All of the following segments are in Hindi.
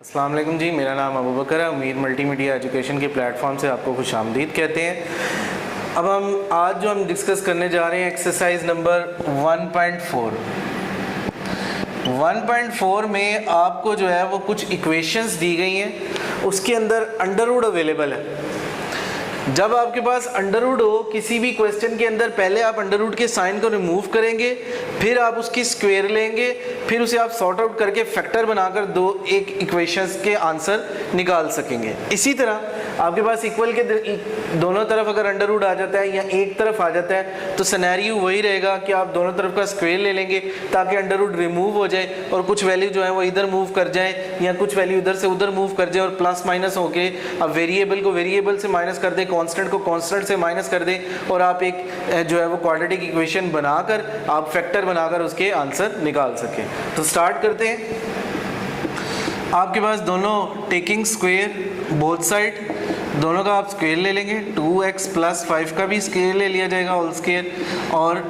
अस्सलाम वालेकुम जी, मेरा नाम अबू बकर है। उम्मीद मल्टीमीडिया एजुकेशन के प्लेटफॉर्म से आपको खुशामदीद कहते हैं। अब आज जो हम डिस्कस करने जा रहे हैं एक्सरसाइज नंबर 1.4 में आपको जो है वो कुछ इक्वेशंस दी गई हैं, उसके अंदर अंडर रूट अवेलेबल है। जब आपके पास अंडर रूट हो किसी भी क्वेश्चन के अंदर, पहले आप अंडर रूट के साइन को रिमूव करेंगे, फिर आप उसकी स्क्वायर लेंगे, फिर उसे आप सॉर्ट आउट करके फैक्टर बनाकर एक इक्वेशंस के आंसर निकाल सकेंगे। इसी तरह आपके पास इक्वल के दोनों तरफ अगर अंडर रूट आ जाता है या एक तरफ आ जाता है तो सिनेरियो वही रहेगा कि आप दोनों तरफ का स्क्वायर ले लेंगे ताकि अंडर रूट रिमूव हो जाए और कुछ वैल्यू जो है वो इधर मूव कर जाए या कुछ वैल्यू इधर से उधर मूव कर जाए और प्लस माइनस होके अब वेरिएबल को वेरिएबल से माइनस कर दें, कांस्टेंट को कांस्टेंट से माइनस कर दें और आप एक जो है वो क्वाड्रेटिक इक्वेशन बनाकर आप फैक्टर बनाकर उसके आंसर निकाल सकें। तो स्टार्ट करते हैं। आपके पास दोनों टेकिंग स्क्वायर बोथ साइड, दोनों का आप स्क्वायर ले लेंगे। 2x + 5 का भी स्क्वायर ले लिया जाएगा होल स्क्वायर और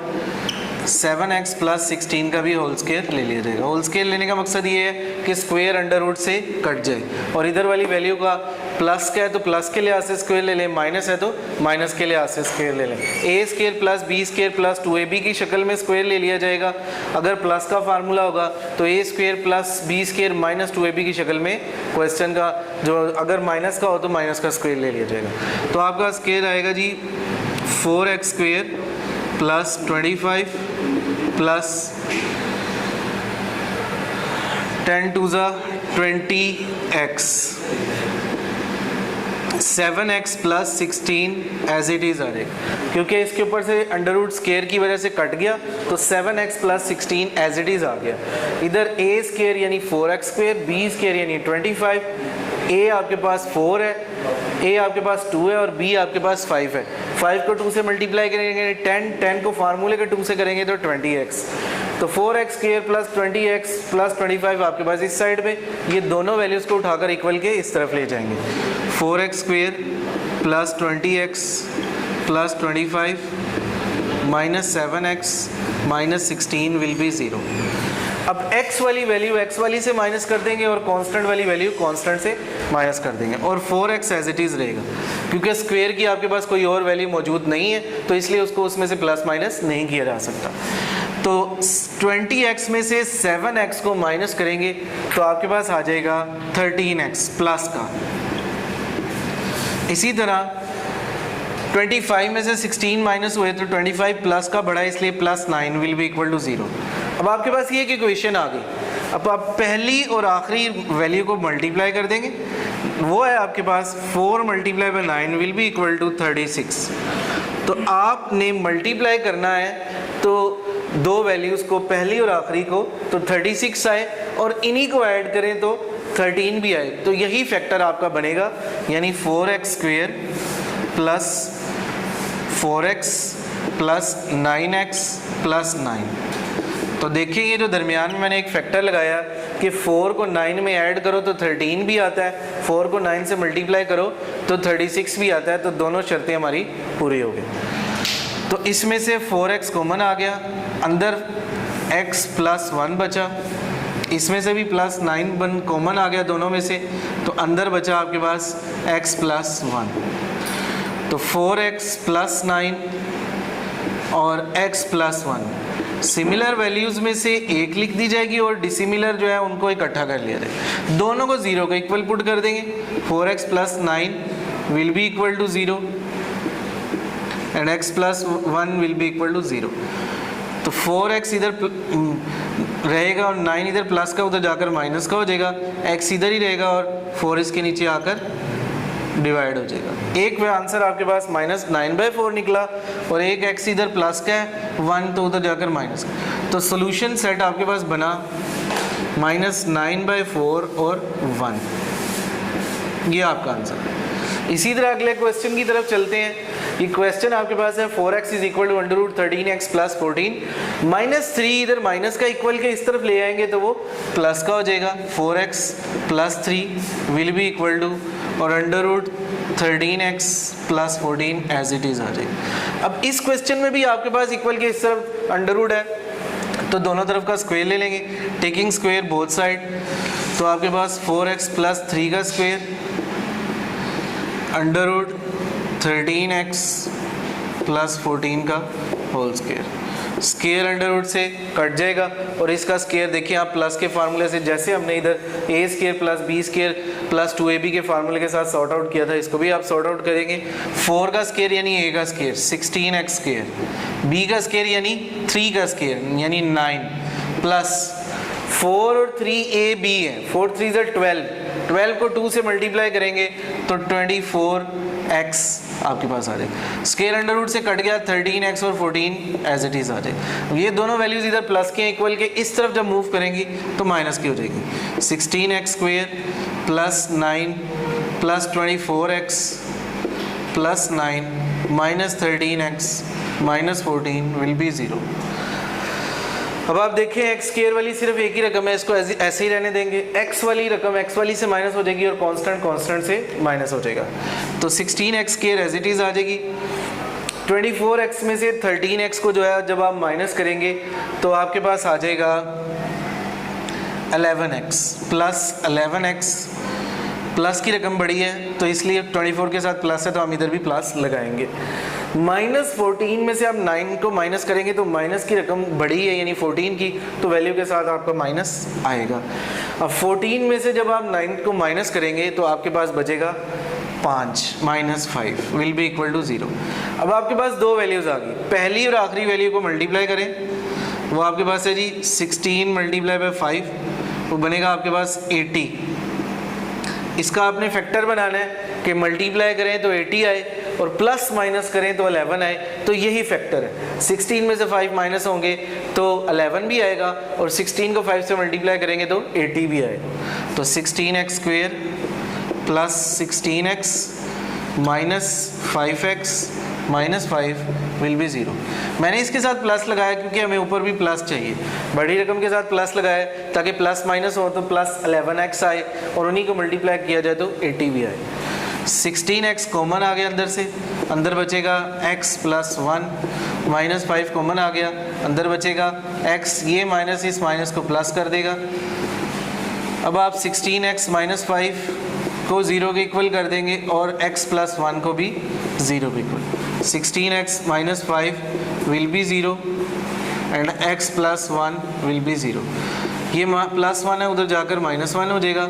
7x + 16 का भी होल स्क्वायर ले लिया जाएगा। होल स्क्वायर लेने का मकसद ये है कि स्क्वायर अंडर रूट से कट जाए और इधर वाली वैल्यू का प्लस का है तो प्लस के लिहाज से स्क्वायर ले लें, माइनस है तो माइनस के लिहाज से स्क्वायर ले लें। a² + b² + 2ab की शक्ल में स्क्वायर ले लिया जाएगा। अगर प्लस का फार्मूला होगा तो a² + b² - 2ab की शक्ल में क्वेश्चन का जो अगर माइनस का हो तो माइनस का स्क्वायर ले लिया जाएगा। तो आपका स्क्वायर आएगा जी 4x² + 25 + 10 × 20x 7x + 16 as it is आ जाएगा, क्योंकि इसके ऊपर से अंडर रूट स्क्वायर की वजह से कट गया तो 7x + 16 एज इट इज़ आ गया। इधर a² यानी 4x², b² यानी 25, a आपके पास 4 है, a आपके पास 2 है और b आपके पास 5 है। 5 को 2 से मल्टीप्लाई करेंगे 10 को फार्मूले के 2 से करेंगे तो 20x। तो 4x² + 20x + 25 आपके पास इस साइड पे, ये दोनों वैल्यूज़ को उठाकर इक्वल के इस तरफ ले जाएंगे। 4x² + 20x + 25 - 7x - 16 will be 0। अब x वाली वैल्यू x वाली से माइनस कर देंगे और कांस्टेंट वाली वैल्यू कांस्टेंट से माइनस कर देंगे और 4x एज इट इज़ रहेगा, क्योंकि स्क्वायर की आपके पास कोई और वैल्यू मौजूद नहीं है तो इसलिए उसको उसमें से प्लस माइनस नहीं किया जा सकता। तो 20x में से 7x को माइनस करेंगे तो आपके पास आ जाएगा 13x प्लस का। इसी तरह 25 में से 16 माइनस हुए तो 25 प्लस का बढ़ा, इसलिए +9 विल बी इक्वल टू 0। अब आपके पास ये एक इक्वेशन आ गई। अब आप पहली और आखिरी वैल्यू को मल्टीप्लाई कर देंगे, वो है आपके पास 4 × 9 विल बी इक्वल टू 36। तो आपने मल्टीप्लाई करना है तो दो वैल्यूज़ को, पहली और आखिरी को, तो 36 आए और इन्हीं को ऐड करें तो 13 भी आए, तो यही फैक्टर आपका बनेगा, यानी 4x² + 4x + 9x + 9। तो देखिए ये जो दरमियान में मैंने एक फैक्टर लगाया कि 4 को 9 में ऐड करो तो 13 भी आता है, 4 को 9 से मल्टीप्लाई करो तो 36 भी आता है, तो दोनों शर्तें हमारी पूरी हो गई। तो इसमें से 4x कॉमन आ गया, अंदर x + 1 बचा, इसमें से भी +9 कॉमन आ गया दोनों में से, तो अंदर बचा आपके पास x + 1। तो 4x + 9 और x + 1 सिमिलर वैल्यूज़ में से एक लिख दी जाएगी और डिसिमिलर जो है उनको इकट्ठा कर लिया जाएगा। दोनों को 0 को इक्वल पुट कर देंगे। 4x + 9 will be equal to 0 and x + 1 will be equal to 0। तो 4x इधर रहेगा और 9 इधर प्लस का उधर जाकर माइनस का हो जाएगा, x इधर ही रहेगा और 4 इसके नीचे आकर डिवाइड हो जाएगा। एक वे आंसर आपके पास -9/4 निकला और एक x इधर प्लस का है 1 तो उधर जाकर माइनस का। तो सोल्यूशन सेट आपके पास बना -9/4 और 1, ये आपका आंसर है। इसी तरह अगले क्वेश्चन की तरफ चलते हैं। ये क्वेश्चन आपके पास है 4x = √13x + 14 -3 इधर माइनस का इक्वल के इस तरफ ले आएंगे तो वो प्लस का हो जाएगा। 4x + 3 will be equal to और √13x + 14 एज इट इज़ आ जाएगा। अब इस क्वेश्चन में भी आपके पास इक्वल के इस तरफ अंडर रूट है तो दोनों तरफ का स्क्वायर ले लेंगे, टेकिंग स्क्वायर बोथ साइड। तो आपके पास 4x प्लस 3 का square under root 13x plus 14 का whole square. Square under root से कट जाएगा और इसका स्क्वायर देखिए आप प्लस के फार्मूले से, जैसे हमने इधर A square plus B square plus 2ab के फार्मूले के साथ सॉर्ट आउट किया था, इसको भी आप सॉर्ट आउट करेंगे। 4 का स्क्वायर यानी ए का स्क्वायर 16x स्क्वायर, बी का स्क्वायर यानी 3 का स्क्वायर यानी 9 प्लस 4 और 3ab है, 4 3 से 12 को 2 से मल्टीप्लाई करेंगे तो 24x आपके पास आ जाएगा। स्क्वायर अंडर रूट से कट गया 13x और 14 एज इट इज आ जाएगा। ये दोनों वैल्यूज इधर प्लस के इक्वल के इस तरफ जब मूव करेंगी तो माइनस की हो जाएगी। 16x square plus 9 plus 24x plus 9 minus 13x minus 14 will be 0। अब आप देखें x स्क्वायर वाली सिर्फ एक ही रकम है, इसको ऐसे ही रहने देंगे। x वाली रकम x वाली से माइनस हो जाएगी और कांस्टेंट से माइनस हो जाएगा, तो 16x square as it is आ जाएगी। 24x में से 13x को जो है जब आप माइनस करेंगे तो आपके पास आ जाएगा 11x प्लस 11x, प्लस की रकम बड़ी है तो इसलिए 24 के साथ प्लस है तो हम इधर भी प्लस लगाएंगे। माइनस 14 में से आप 9 को माइनस करेंगे तो माइनस की रकम बड़ी है यानी 14 की, तो वैल्यू के साथ आपका माइनस आएगा। अब 14 में से जब आप 9 को माइनस करेंगे तो आपके पास बचेगा 5 minus 5 will be equal to 0। अब आपके पास दो वैल्यूज आ गई, पहली और आखिरी वैल्यू को मल्टीप्लाई करें, वो आपके पास है जी 16 मल्टीप्लाई बाय 5, वो बनेगा आपके पास 80। इसका आपने फैक्टर बनाना है कि मल्टीप्लाई करें तो 80 आए और प्लस माइनस करें तो 11 आए, तो यही फैक्टर है। 16 में से 5 माइनस होंगे तो 11 भी आएगा और 16 को 5 से मल्टीप्लाई करेंगे तो 80 भी आएगा। तो 16x square plus 16x minus 5x minus 5 will B 0। मैंने इसके साथ प्लस लगाया क्योंकि हमें ऊपर भी प्लस चाहिए, बड़ी रकम के साथ प्लस लगाया ताकि प्लस माइनस हो तो प्लस 11x आए और उन्हीं को मल्टीप्लाई किया जाए तो 80 भी आए। 16x कॉमन आ गया अंदर से, अंदर बचेगा x प्लस 1 माइनस 5 कॉमन आ गया, अंदर बचेगा x, ये माइनस इस माइनस को प्लस कर देगा। अब आप 16x माइनस 5 को 0 के इक्वल कर देंगे और x प्लस 1 को भी 0 के equal. 16x minus 5 will B 0 and x plus 1 will B 0। ये प्लस 1 है उधर जाकर माइनस 1 हो जाएगा।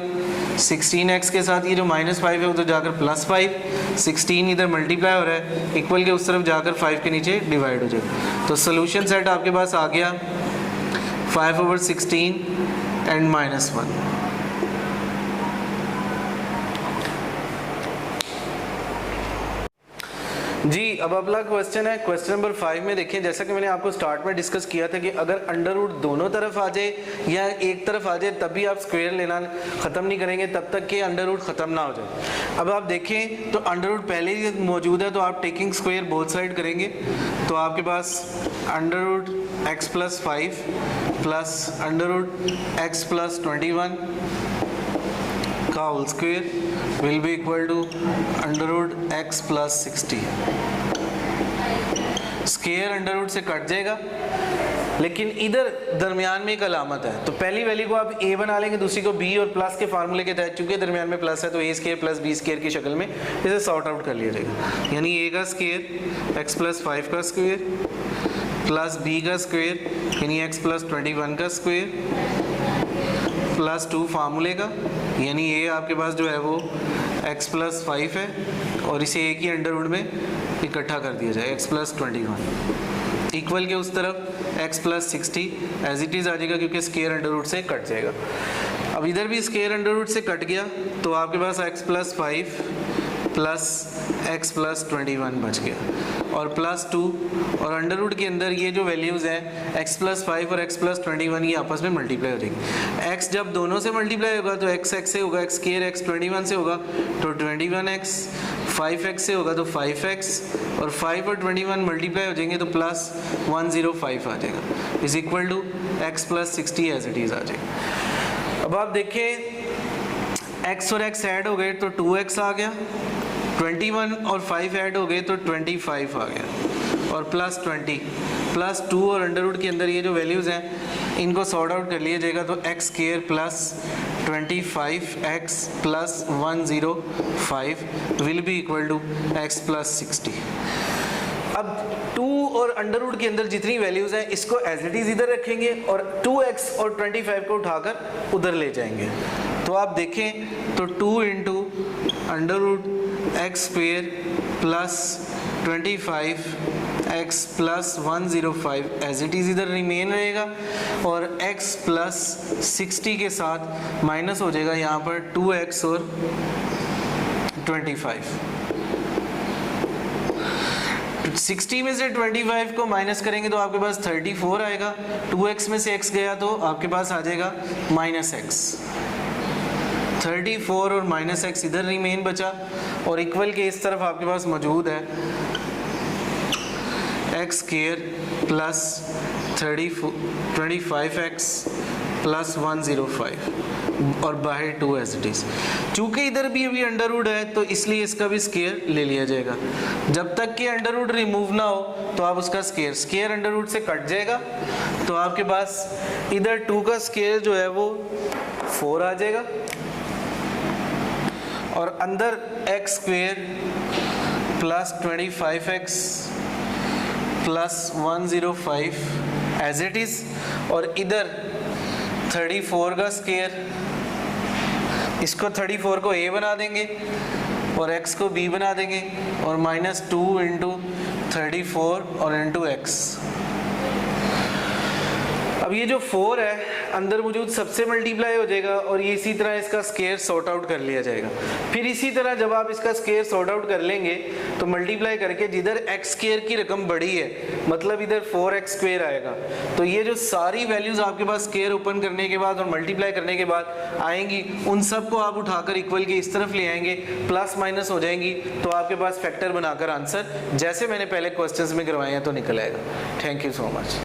16x के साथ ये जो माइनस 5 है उधर जाकर प्लस 5, 16 इधर मल्टीप्लाई हो रहा है इक्वल के उस तरफ जाकर 5 के नीचे डिवाइड हो जाएगा। तो सोल्यूशन सेट आपके पास आ गया 5/16 एंड माइनस 1। जी अब अगला क्वेश्चन है, क्वेश्चन नंबर 5 में देखिए, जैसा कि मैंने आपको स्टार्ट में डिस्कस किया था कि अगर अंडर रूट दोनों तरफ आ जाए या एक तरफ आ जाए तब भी आप स्क्वायर लेना ख़त्म नहीं करेंगे तब तक कि अंडर रूट ख़त्म ना हो जाए। अब आप देखें तो अंडर रूट पहले ही मौजूद है तो आप टेकिंग स्क्वायर बोथ साइड करेंगे तो आपके पास under root x plus 5 plus under root x plus 21 का whole square will be equal to under root x plus 60। Square under root से कट जाएगा लेकिन इधर दरमियान में एक अलामत है, तो पहली वैल्यू को आप a बना लेंगे, दूसरी को b और प्लस के फार्मूले के तहत चूंकि दरमियान में प्लस है तो a square plus b square की शक्ल में इसे सॉर्ट आउट कर लिया जाएगा। यानी a का स्क्वायर x प्लस 5 का स्क्वायर प्लस b का स्क्वायर यानी x प्लस 21 का स्क्वायर प्लस 2 फार्मूले का, यानी ये आपके पास जो है वो x प्लस 5 है और इसे एक ही अंडर रूट में इकट्ठा कर दिया जाए x प्लस 21 इक्वल के उस तरफ x plus 60 as it is आ जाएगा क्योंकि स्क्वायर अंडर रूट से कट जाएगा। अब इधर भी स्क्वायर अंडर रूट से कट गया तो आपके पास x plus 5 plus x plus 21 बच गया और प्लस 2 और अंडर रूट के अंदर ये जो वैल्यूज़ हैं x प्लस 5 और x प्लस 21 ये आपस में मल्टीप्लाई हो जाएगी। x जब दोनों से मल्टीप्लाई होगा तो x से होगा, x स्क्वायर x 21 से होगा तो 21x, 5x से होगा तो 5x और 5 और 21 मल्टीप्लाई हो जाएंगे तो प्लस 105 आ जाएगा is equal to x plus 60 as it is आ जाएगा। अब आप देखें x और x ऐड हो गए तो 2x आ गया, 21 और 5 ऐड हो गए तो 25 आ गया और प्लस 20 प्लस 2 और अंडर रूट के अंदर ये जो वैल्यूज़ हैं इनको सॉर्ट आउट कर लिया जाएगा तो x square plus 25x plus 105 will be equal to x plus 60। अब 2 और अंडर रूट के अंदर जितनी वैल्यूज़ हैं इसको एज इट इज़ इधर रखेंगे और 2x और 25 को उठाकर उधर ले जाएंगे। तो आप देखें तो 2 into under root x square plus 25x plus 105 as it is इधर रिमेन रहेगा और x प्लस 60 के साथ माइनस हो जाएगा यहाँ पर 2x और 25। 60 में से 25 को माइनस करेंगे तो आपके पास 34 आएगा, 2x में से x गया तो आपके पास आ जाएगा माइनस x। 34 और माइनस x इधर रिमेन बचा और इक्वल के इस तरफ आपके पास मौजूद है x square plus 25x plus 105 और बाहर 2 एज इट इज़। चूँकि इधर भी अभी अंडर रूट है तो इसलिए इसका भी स्क्वायर ले लिया जाएगा। जब तक कि अंडर रूट रिमूव ना हो तो आप उसका स्क्वायर अंडर रूट से कट जाएगा तो आपके पास इधर 2 का स्क्वायर जो है वो 4 आ जाएगा और अंदर x square plus 25x plus 105 as it is और इधर 34 का स्क्वायर, इसको 34 को a बना देंगे और x को b बना देंगे और माइनस 2 इंटू 34 और इंटू x। अब ये जो 4 है अंदर मौजूद सबसे मल्टीप्लाई हो जाएगा और ये इसी तरह इसका स्क्वायर सॉर्ट आउट कर लिया जाएगा। फिर इसी तरह जब आप इसका स्क्वायर सॉर्ट आउट कर लेंगे तो मल्टीप्लाई करके जिधर x स्क्वायर की रकम बड़ी है मतलब इधर 4x स्क्वायर आएगा। तो ये जो सारी वैल्यूज आपके पास स्क्वायर ओपन करने के बाद और मल्टीप्लाई करने के बाद आएंगी उन सब को आप उठाकर इक्वल के इस तरफ ले आएंगे, प्लस माइनस हो जाएंगी तो आपके पास फैक्टर बनाकर आंसर जैसे मैंने पहले क्वेश्चंस में करवाए हैं तो निकल आएगा। Thank you so much.